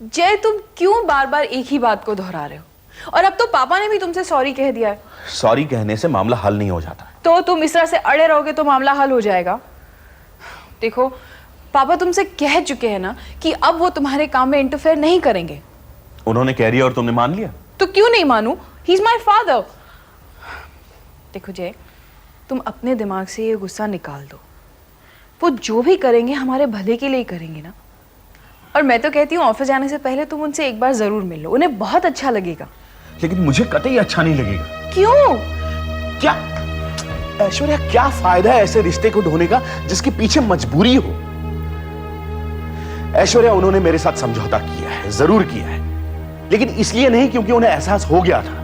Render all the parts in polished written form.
जय, तुम क्यों बार बार एक ही बात को दोहरा रहे हो? और अब तो पापा ने भी तुमसे सॉरी कह दिया है। सॉरी कहने से मामला हल नहीं हो जाता। तो तुम इस तरह से अड़े रहोगे तो मामला हल हो जाएगा। देखो, पापा तुमसे कह चुके हैं ना कि अब वो तुम्हारे काम में इंटरफेयर नहीं करेंगे। उन्होंने कह दिया और तुमने मान लिया? तो क्यों नहीं मानू? He is my father. देखो जय, तुम अपने दिमाग से ये गुस्सा निकाल दो। वो जो भी करेंगे हमारे भले के लिए ही करेंगे ना। और मैं तो कहती हूँ ऑफिस जाने से पहले तुम उनसे एक बार जरूर मिल लो, उन्हें बहुत अच्छा लगेगा। लेकिन मुझे कतई अच्छा नहीं लगेगा। क्यों? क्या ऐश्वर्या, क्या फायदा है ऐसे रिश्ते को ढोने का जिसके पीछे मजबूरी हो? ऐश्वर्या, उन्होंने मेरे साथ समझौता किया है, जरूर किया है, लेकिन इसलिए नहीं क्योंकि उन्हें एहसास हो गया था,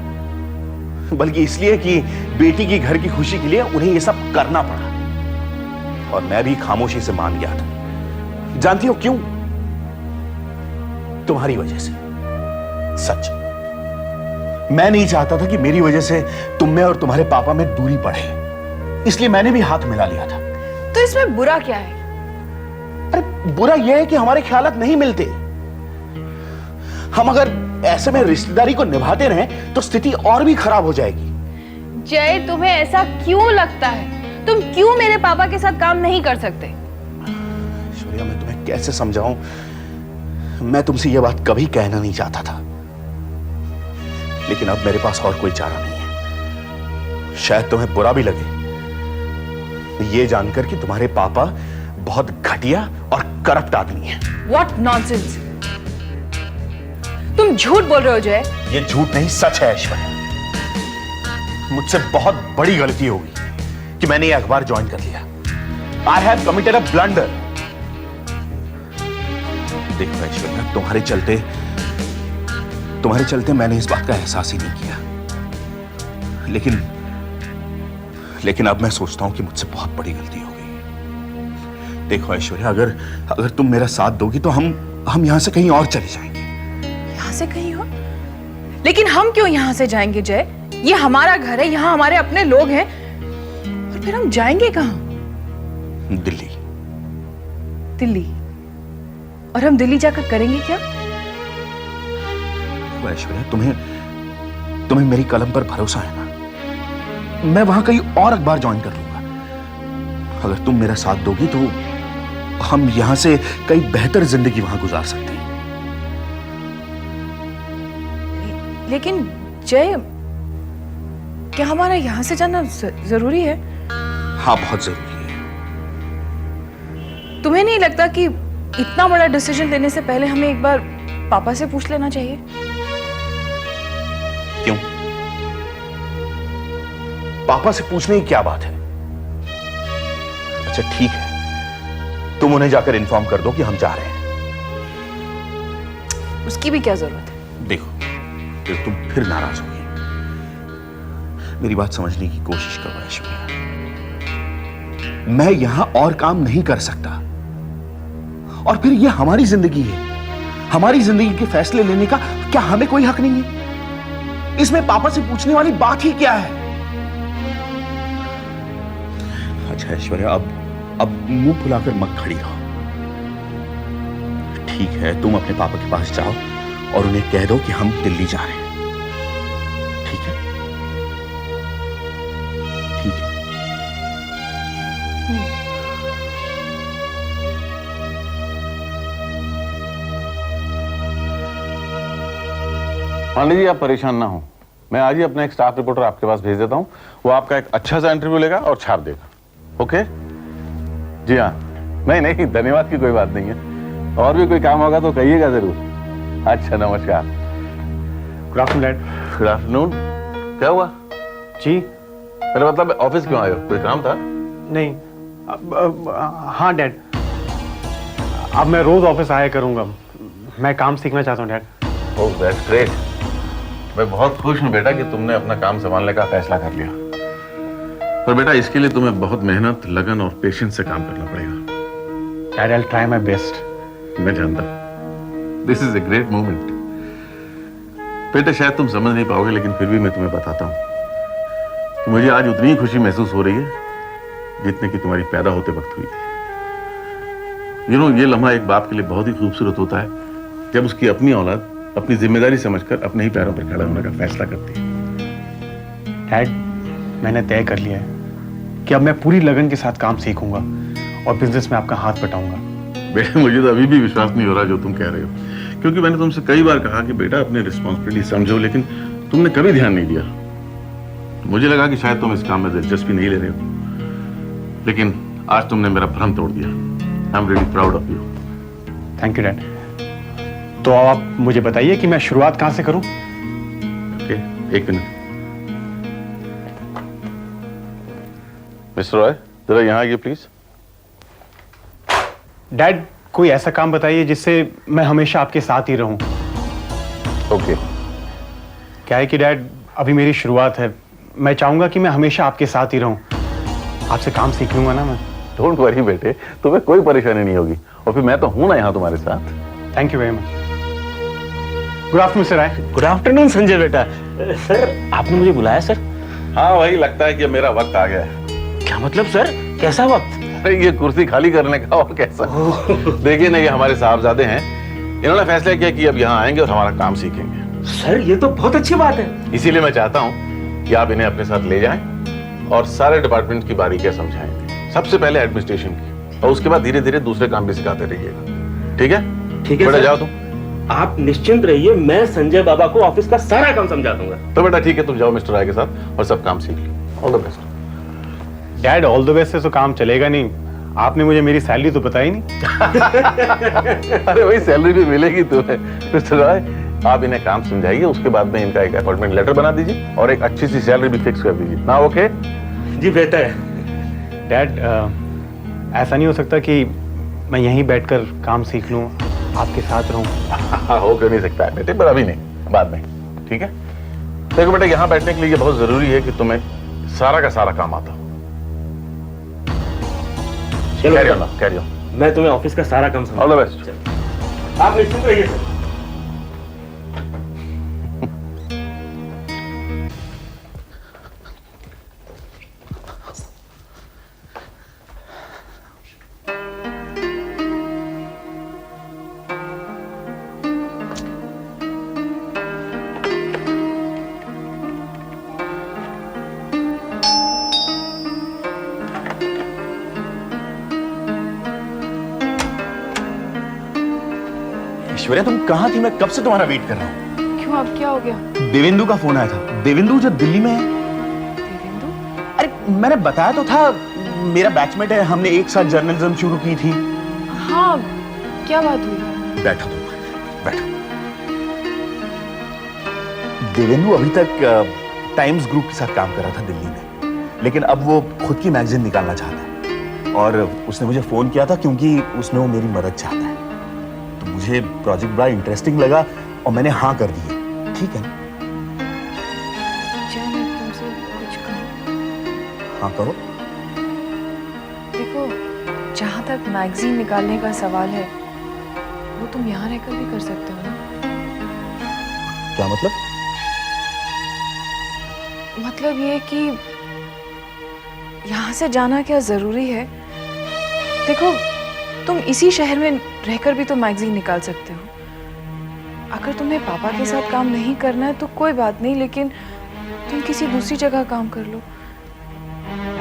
बल्कि इसलिए कि बेटी की घर की खुशी के लिए उन्हें यह सब करना पड़ा। और मैं भी खामोशी से मान गया था। जानती हो क्यों? तुम्हारी वजह से। सच, मैं नहीं चाहता था कि मेरी वजह से तुम में और तुम्हारे पापा में दूरी बढ़े, इसलिए मैंने भी हाथ मिला लिया था। तो इसमें बुरा क्या है? अरे बुरा यह है कि हमारे ख्यालात नहीं मिलते। हम अगर ऐसे में रिश्तेदारी को निभाते रहें तो स्थिति और भी खराब हो जाएगी। जय, तुम्हें ऐसा क्यों लगता है? तुम क्यों मेरे पापा के साथ काम नहीं कर सकते? ऐश्वर्या, मैं तुम्हें कैसे समझाऊं? मैं तुमसे यह बात कभी कहना नहीं चाहता था, लेकिन अब मेरे पास और कोई चारा नहीं है। शायद तुम्हें बुरा भी लगे ये जानकर कि तुम्हारे पापा बहुत घटिया और करप्ट आदमी हैं। What nonsense! तुम झूठ बोल रहे हो जय। ये झूठ नहीं, सच है ऐश्वर्या। मुझसे बहुत बड़ी गलती होगी कि मैंने ये अखबार ज्वाइन कर लिया। I have committed a blunder। देखो ऐश्वर्या, तुम्हारे चलते मैंने इस बात का एहसास ही नहीं किया, लेकिन अब मैं सोचता हूं कि मुझसे बहुत बड़ी गलती हो गई। देखो ऐश्वर्या, अगर तुम मेरा साथ दोगी तो हम यहां से कहीं और चले जाएंगे। यहां से कहीं और? लेकिन हम क्यों यहां से जाएंगे जय? ये हमारा घर है, यहां हमारे अपने लोग हैं। और फिर हम जाएंगे कहां? दिल्ली। दिल्ली? और हम दिल्ली जाकर करेंगे क्या? ऐश्वर्या, तुम्हें मेरी कलम पर भरोसा है ना? मैं वहां कहीं और अखबार ज्वाइन कर लूंगा। अगर तुम मेरा साथ दोगी तो हम यहां से कई बेहतर जिंदगी वहां गुजार सकते हैं। लेकिन जय, क्या हमारा यहां से जाना जरूरी है? हाँ, बहुत जरूरी है। तुम्हें नहीं लगता कि इतना बड़ा डिसीजन लेने से पहले हमें एक बार पापा से पूछ लेना चाहिए? क्यों? पापा से पूछने की क्या बात है? अच्छा ठीक है, तुम उन्हें जाकर इन्फॉर्म कर दो कि हम जा रहे हैं। उसकी भी क्या जरूरत है? देखो तुम फिर नाराज होगी। मेरी बात समझने की कोशिश करो ऐश्वर्या। मैं यहां और काम नहीं कर सकता, और फिर यह हमारी जिंदगी है। हमारी जिंदगी के फैसले लेने का क्या हमें कोई हक नहीं है? इसमें पापा से पूछने वाली बात ही क्या है? अच्छा ऐश्वर्या, अब मुंह फुलाकर मत खड़ी रहो। ठीक है, तुम अपने पापा के पास जाओ और उन्हें कह दो कि हम दिल्ली जा रहे हैं। ठीक है? ठीक है। पांडे जी, आप परेशान ना हो। मैं आज ही अपना एक स्टाफ रिपोर्टर आपके पास भेज देता हूं। वो आपका एक अच्छा सा इंटरव्यू लेगा और छाप देगा। ओके? जी हाँ। नहीं, धन्यवाद की कोई बात नहीं है। और भी कोई काम होगा तो कहिएगा जरूर। अच्छा, नमस्कार। Good afternoon dad. Good afternoon. क्या हुआ? जी? मेरा मतलब ऑफिस क्यों आए हो? कोई काम था? नहीं। हाँ डैड, अब मैं रोज ऑफिस आया करूंगा। मैं काम सीखना चाहता हूँ डैड। Oh, that's great. मैं बहुत खुश हूँ बेटा कि तुमने अपना काम संभालने का फैसला कर लिया। पर बेटा, इसके लिए तुम्हें बहुत मेहनत, लगन और पेशेंस से काम करना पड़ेगा। Dad, I will try my best. मैं जानता हूँ। This is a great moment. बेटा, शायद तुम समझ नहीं पाओगे, लेकिन फिर भी मैं तुम्हें बताता हूँ कि मुझे आज उतनी ही खुशी महसूस हो रही है जितने की तुम्हारी पैदा होते वक्त हुई थी। ये लम्हा एक बाप के लिए बहुत ही खूबसूरत होता है जब उसकी अपनी औलाद अपनी जिम्मेदारी समझकर अपने ही पैरों पर खड़ा होने का फैसला करती है। डैड, मैंने तय कर लिया है कि अब मैं पूरी लगन के साथ काम सीखूंगा और बिजनेस में आपका हाथ बटाऊंगा। बेटा, मुझे तो अभी भी विश्वास नहीं हो रहा जो तुम कह रहे हो, क्योंकि मैंने तुमसे कई बार कहा कि बेटा अपनी रिस्पॉन्सिबिलिटी समझो, लेकिन तुमने कभी ध्यान नहीं दिया। मुझे लगा कि शायद तुम इस काम में दिलचस्पी नहीं ले रहे हो, लेकिन आज तुमने मेरा भ्रम तोड़ दिया। I am really proud of you. Thank you dad. तो आप मुझे बताइए कि मैं शुरुआत कहां से करूं? ओके, एक मिनट। मिस्टर रॉय, जरा यहाँ आइए प्लीज। डैड, कोई ऐसा काम बताइए जिससे मैं हमेशा आपके साथ ही रहूं। ओके। क्या है कि डैड, अभी मेरी शुरुआत है, मैं चाहूंगा कि मैं हमेशा आपके साथ ही रहूं। आपसे काम सीख लूंगा ना मैं। डोंट वरी बेटे, तुम्हें कोई परेशानी नहीं होगी, और फिर मैं तो हूं ना यहाँ तुम्हारे साथ। Thank you very much. Good afternoon sir. आए। गुड आफ्टरनून संजय बेटा। सर, आपने मुझे बुलाया सर? हाँ, वही लगता है कि मेरा वक्त आ गया है। क्या मतलब सर, कैसा वक्त? अरे ये कुर्सी खाली करने का, और कैसा। देखिए ना, ये हमारे साहबजादे हैं, इन्होंने फैसला किया कि अब यहाँ आएंगे और हमारा काम सीखेंगे। सर, ये तो बहुत अच्छी बात है। इसीलिए मैं चाहता हूँ कि आप इन्हें अपने साथ ले जाएं और सारे डिपार्टमेंट की बारीकियां समझाएंगे। सबसे पहले एडमिनिस्ट्रेशन की, और उसके बाद धीरे धीरे दूसरे काम भी सिखाते रहिएगा। ठीक है? ठीक है बेटा, सर। जाओ तुम। आप निश्चिंत रहिए, मैं संजय बाबा को ऑफिस का सारा काम समझा दूंगा। तो बेटा ठीक है, तुम जाओ मिस्टर राय के साथ और सब काम सीख लो। All the best. Dad, all the best से तो काम चलेगा नहीं। आपने मुझे मेरी सैलरी तो बताई नहीं। अरे वही सैलरी भी मिलेगी तुम्हें। मिस्टर राय, आप इन्हें काम समझाइए, उसके बाद में इनका एक अपॉइंटमेंट लेटर बना दीजिए और एक अच्छी सी सैलरी भी फिक्स कर दीजिए ना। ओके जी, बेहतर है। डैड, ऐसा नहीं हो सकता कि मैं यहीं बैठकर काम सीख लूं, आपके साथ रहूं? हाँ, हो क्यों नहीं सकता है बेटे, पर अभी नहीं, बाद में। ठीक है? देखो बेटा, यहाँ बैठने के लिए ये बहुत जरूरी है कि तुम्हें सारा का सारा काम आता हो। चलो कैरी ऑन, बेटा, कैरी ऑन। मैं तुम्हें ऑफिस का सारा काम समझा। All the best. आप निश्चिंत रहिए सर। ऐश्वर्या, तुम कहाँ थी? मैं कब से तुम्हारा वेट कर रहा हूँ। क्यों, अब क्या हो गया? देवेंदु का फोन आया था। देवेंदु जो दिल्ली में है। देवेंदु? अरे मैंने बताया तो था, मेरा बैचमेट है, हमने एक साथ जर्नलिज्म शुरू की थी। हाँ, क्या बात हुई? बैठो तुम, बैठो। देवेंदु अभी तक टाइम्स ग्रुप के साथ काम कर रहा था दिल्ली में, लेकिन अब वो खुद की मैगजीन निकालना चाहता है और उसने मुझे फोन किया था क्योंकि उसमें वो मेरी मदद चाहता है। तो मुझे प्रोजेक्ट बड़ा इंटरेस्टिंग लगा और मैंने हाँ कर दी है। ठीक है ना? जय, मैं तुमसे कुछ कहूँ? हाँ करो। देखो, जहाँ तक मैगजीन निकालने का सवाल है, वो तुम यहाँ रहकर भी कर सकते हो ना। क्या मतलब? मतलब ये कि यहाँ से जाना क्या जरूरी है? देखो, तुम इसी शहर में रहकर भी तो मैगजीन निकाल सकते हो। अगर तुम्हें पापा के साथ काम नहीं करना है तो कोई बात नहीं, लेकिन तुम किसी दूसरी जगह काम कर लो।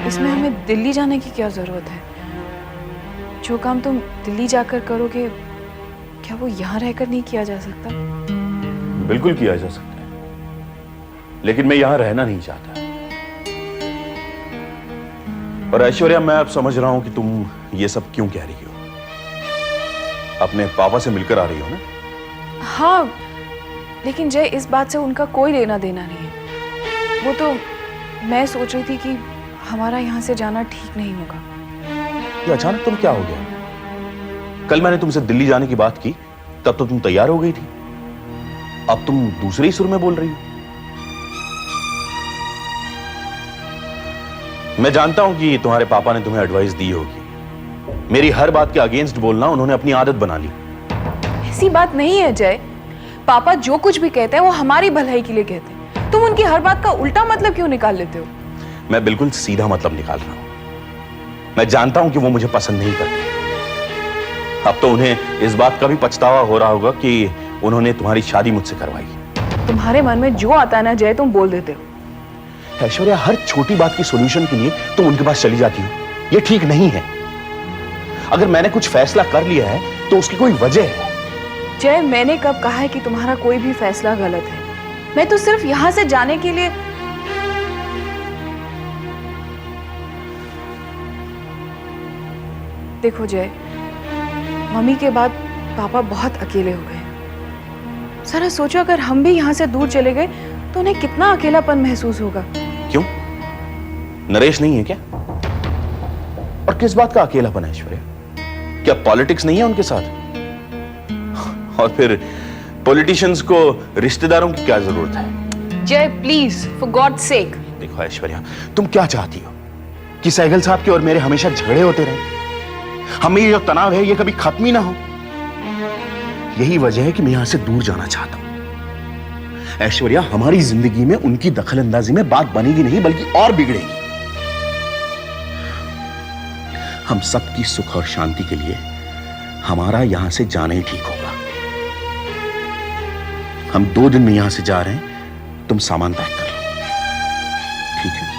इसमें हमें दिल्ली जाने की क्या जरूरत है? जो काम तुम दिल्ली जाकर करोगे, क्या वो यहाँ रहकर नहीं किया जा सकता? बिल्कुल किया जा सकता है, लेकिन मैं यहां रहना नहीं चाहता। और ऐश्वर्या, मैं अब समझ रहा हूं कि तुम ये सब क्यों कह रही हो। अपने पापा से मिलकर आ रही हो ना? हाँ, लेकिन जय, इस बात से उनका कोई लेना देना नहीं है। वो तो मैं सोच रही थी कि हमारा यहाँ से जाना ठीक नहीं होगा। ये अचानक तुम क्या हो गया? कल मैंने तुमसे दिल्ली जाने की बात की, तब तो तुम तैयार हो गई थी। अब तुम दूसरे ही सुर में बोल रही हो। मैं जानता हूं कि तुम्हारे पापा ने तुम्हें एडवाइस दी होगी। मेरी हर बात के अगेंस्ट बोलना उन्होंने अपनी आदत बना ली। ऐसी बात नहीं है जय। पापा जो कुछ भी कहते हैं वो हमारी भलाई के लिए कहते हैं। तुम उनकी हर बात का उल्टा मतलब क्यों निकाल लेते हो? मैं बिल्कुल सीधा मतलब निकाल रहा हूं। मैं जानता हूं कि वो मुझे पसंद नहीं करते। अब तो उन्हें इस बात का भी पछतावा हो रहा होगा कि उन्होंने तुम्हारी शादी मुझसे करवाई। तुम्हारे मन में जो आता है ना जय, तुम बोल देते हो। ऐश्वर्या, हर छोटी बात की सॉल्यूशन के लिए तुम उनके पास चली जाती हो, ये ठीक नहीं है। अगर मैंने कुछ फैसला कर लिया है तो उसकी कोई वजह है। जय, मैंने कब कहा है कि तुम्हारा कोई भी फैसला गलत है? मैं तो सिर्फ यहां से जाने के लिए। देखो जय, मम्मी के बाद पापा बहुत अकेले हो गए। जरा सोचो, अगर हम भी यहाँ से दूर चले गए तो उन्हें कितना अकेलापन महसूस होगा। क्यों, नरेश नहीं है क्या? और किस बात का अकेलापन है ऐश्वर्या? क्या पॉलिटिक्स नहीं है उनके साथ? और फिर पॉलिटिशियंस को रिश्तेदारों की क्या जरूरत है? जय प्लीज, फॉर गॉड सेक। देखो ऐश्वर्या, तुम क्या चाहती हो कि सहगल साहब के और मेरे हमेशा झगड़े होते रहे? हमें ये जो तनाव है ये कभी खत्म ही ना हो। यही वजह है कि मैं यहां से दूर जाना चाहता हूं। ऐश्वर्या, हमारी जिंदगी में उनकी दखलंदाजी में बात बनेगी नहीं बल्कि और बिगड़ेगी। हम सबकी सुख और शांति के लिए हमारा यहां से जाना ही ठीक होगा। हम 2 दिन में यहां से जा रहे हैं, तुम सामान पैक कर लो, ठीक है?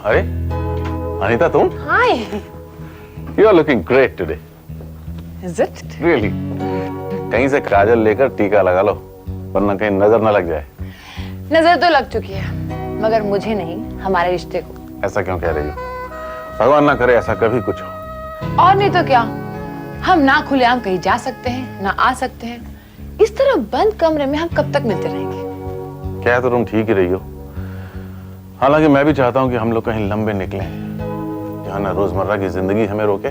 अरे अनीता, तुम? Hi. You are looking great today. Is it? Really. कहीं से काजल लेकर टीका लगा लो, वरना कहीं नजर ना लग जाए। नजर तो लग चुकी है, मगर मुझे नहीं, हमारे रिश्ते को। ऐसा क्यों कह रही हो? भगवान ना करे ऐसा कभी कुछ हो। और नहीं तो क्या, हम ना खुलेआम कहीं जा सकते हैं ना आ सकते हैं। इस तरह बंद कमरे में हम कब तक मिलते रहेंगे? क्या तो तुम ठीक ही रही हो। हालांकि मैं भी चाहता हूं कि हम लोग कहीं लंबे निकलें, जहां ना रोजमर्रा की जिंदगी हमें रोके,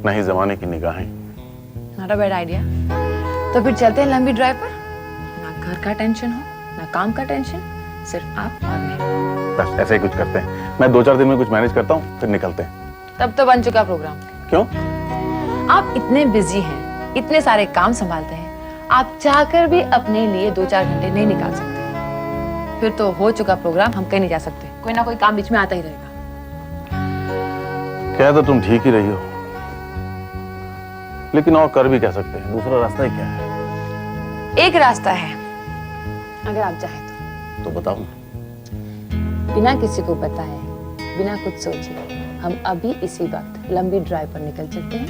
ना ही जमाने की निगाहें। Not a bad idea. तो फिर चलते हैं लंबी ड्राइव पर। ना घर का टेंशन हो, ना काम का टेंशन, सिर्फ आप और मैं। बस ऐसे ही कुछ करते हैं। मैं 2-4 दिन में कुछ मैनेज करता हूँ, फिर निकलते हैं। तब तो बन चुका प्रोग्राम। क्यों? आप इतने बिजी हैं, इतने सारे काम संभालते हैं, आप चाहकर भी अपने लिए 2-4 घंटे नहीं निकाल सकते। फिर तो हो चुका प्रोग्राम, हम कहीं नहीं जा सकते। कोई ना कोई काम बीच में आता ही रहेगा। क्या तो तुम ठीक ही रही हो, लेकिन और कर भी क्या सकते हैं? दूसरा रास्ता ही क्या है? एक रास्ता है, अगर आप चाहें तो बताओ। बिना किसी को बताए, बिना कुछ सोचे, हम अभी इसी वक्त लंबी ड्राइव पर निकल चलते हैं।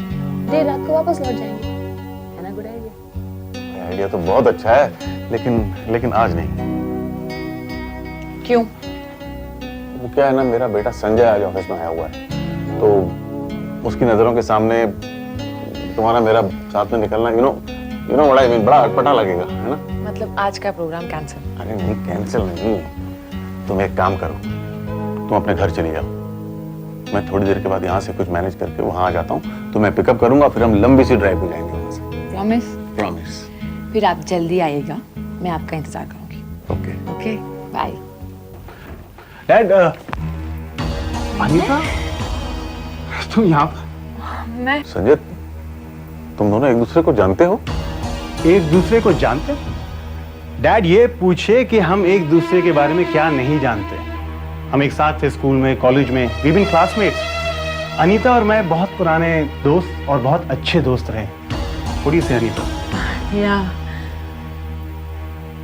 देर रात को वापस लौट जाएंगे। है ना गुड आइडिया? आइडिया तो बहुत अच्छा है, लेकिन आज नहीं। क्यों? वो क्या है ना, मेरा बेटा संजय आज ऑफिस में आया हुआ है, तो उसकी नजरों के सामने तुम्हारा मेरा साथ में निकलना, you know what I mean, बड़ा अटपटा लगेगा, है ना? मतलब आज का प्रोग्राम कैंसिल? अरे नहीं, कैंसिल नहीं। तुम एक काम करो, तुम अपने घर चली जाओ। मैं थोड़ी देर के बाद यहाँ से कुछ मैनेज करके वहां आ जाता हूँ, तुम्हें पिकअप करूंगा, फिर हम लंबी सी ड्राइव पे जाएंगे वहां से। प्रॉमिस? प्रॉमिस। फिर आप जल्दी आइएगा, मैं आपका इंतजार करूंगी। Okay. Okay, bye. Dad, Anita, तुम यहाँ पर? मैं संजय, तुम दोनों एक दूसरे को जानते हो? एक दूसरे को जानते? डैड, ये पूछे कि हम एक दूसरे के बारे में क्या नहीं जानते। हम एक साथ थे स्कूल में, कॉलेज में, वी बीन क्लासमेट्स। अनीता और मैं बहुत पुराने दोस्त और बहुत अच्छे दोस्त रहे। थोड़ी सी अनीता। या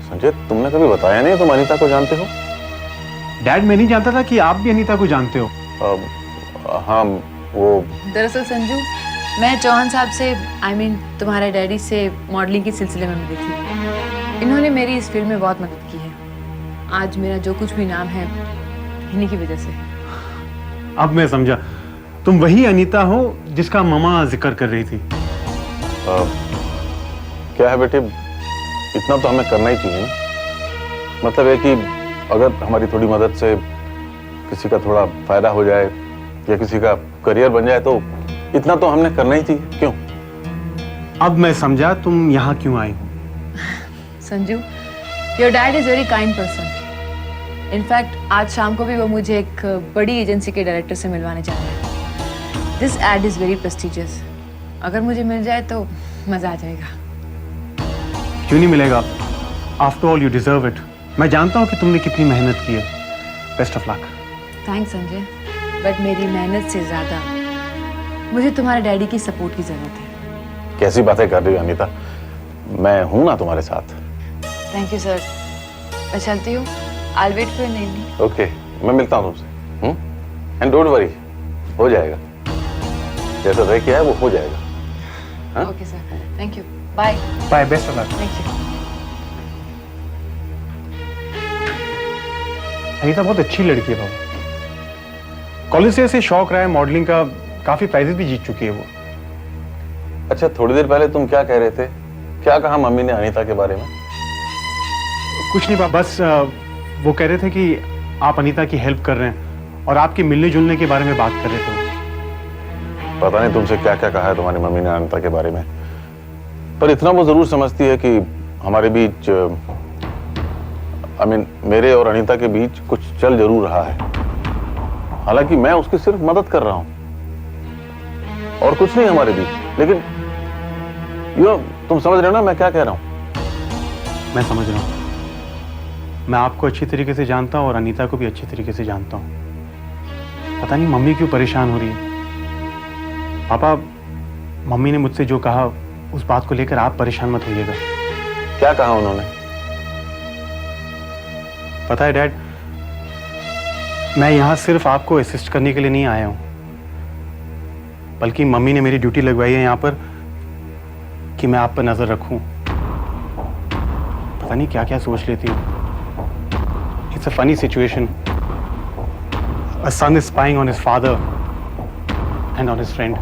संजय, तुमने कभी बताया नहीं तुम अनीता को जानते हो? डैड, मैं नहीं जानता था कि आप भी अनीता को जानते हो। हाँ, वो दरअसल संजू, मैं चौहान साहब से तुम्हारे डैडी से मॉडलिंग के सिलसिले में मिली थी। इन्होंने मेरी इस फील्ड में बहुत मदद की है। आज मेरा जो कुछ भी नाम है इन्हीं की वजह से है। अब मैं समझा, तुम वही अनीता हो जिसका ममा जिक्र कर रही थी। क्या है बेटे, इतना तो हमें करना ही चाहिए ना। मतलब है कि अगर हमारी थोड़ी मदद से किसी का थोड़ा फायदा हो जाए या किसी का करियर बन जाए, तो इतना तो हमने करना ही चाहिए। क्यों? अब मैं समझा तुम यहाँ क्यों आई हो। Sanju, your dad is very kind person. In fact आज शाम को भी वो मुझे एक बड़ी एजेंसी के डायरेक्टर से मिलवाने जा रहे हैं। This ad is very prestigious. अगर मुझे मिल जाए तो मज़ा आ जाएगा। क्यों नहीं मिलेगा? After all you deserve it. मैं जानता हूँ कि तुमने कितनी मेहनत की है। Best of luck. Thanks Sanjay, but मेरी मेहनत से ज़्यादा मुझे तुम्हारे डैडी की सपोर्ट की ज़रूरत है। कैसी बातें कर रही हो अनीता, मैं हूं ना तुम्हारे साथ। Thank you sir. मैं चलती हूँ। I'll wait for your name. Okay, मैं मिलता हूं तुमसे। एंड डोंट वरी, हो जाएगा। जैसा तय किया है वो हो जाएगा। हाँ? Okay sir, thank you, bye. Bye, best of luck. Thank you. Anita बहुत अच्छी लड़की है बाबू। कॉलेज से ऐसे शौक रहा है मॉडलिंग का, काफी प्राइजेस भी जीत चुकी है वो। अच्छा, थोड़ी देर पहले तुम क्या कह रहे थे? क्या कहा मम्मी ने अनीता के बारे में? कुछ नहीं बाबा, बस वो कह रहे थे कि आप अनीता की हेल्प कर रहे हैं और आपके मिलने जुलने के बारे में बात कर रहे थे। पता नहीं तुमसे क्या क्या कहा है तुम्हारी मम्मी ने अनीता के बारे में, पर इतना वो जरूर समझती है कि हमारे बीच मेरे और अनीता के बीच कुछ चल जरूर रहा है। हालांकि मैं उसकी सिर्फ मदद कर रहा हूं और कुछ नहीं हमारे बीच। लेकिन तुम समझ रहे हो ना मैं क्या कह रहा हूं? मैं समझ रहा हूँ। मैं आपको अच्छी तरीके से जानता हूँ और अनीता को भी अच्छी तरीके से जानता हूँ। पता नहीं मम्मी क्यों परेशान हो रही है। पापा, मम्मी ने मुझसे जो कहा उस बात को लेकर आप परेशान मत होइएगा। क्या कहा उन्होंने? पता है डैड, मैं यहाँ सिर्फ आपको असिस्ट करने के लिए नहीं आया हूँ, बल्कि मम्मी ने मेरी ड्यूटी लगवाई है यहाँ पर कि मैं आप पर नजर रखूं। पता नहीं क्या क्या सोच लेती हूँ। It's a funny situation. A son is spying on his father and on his friend.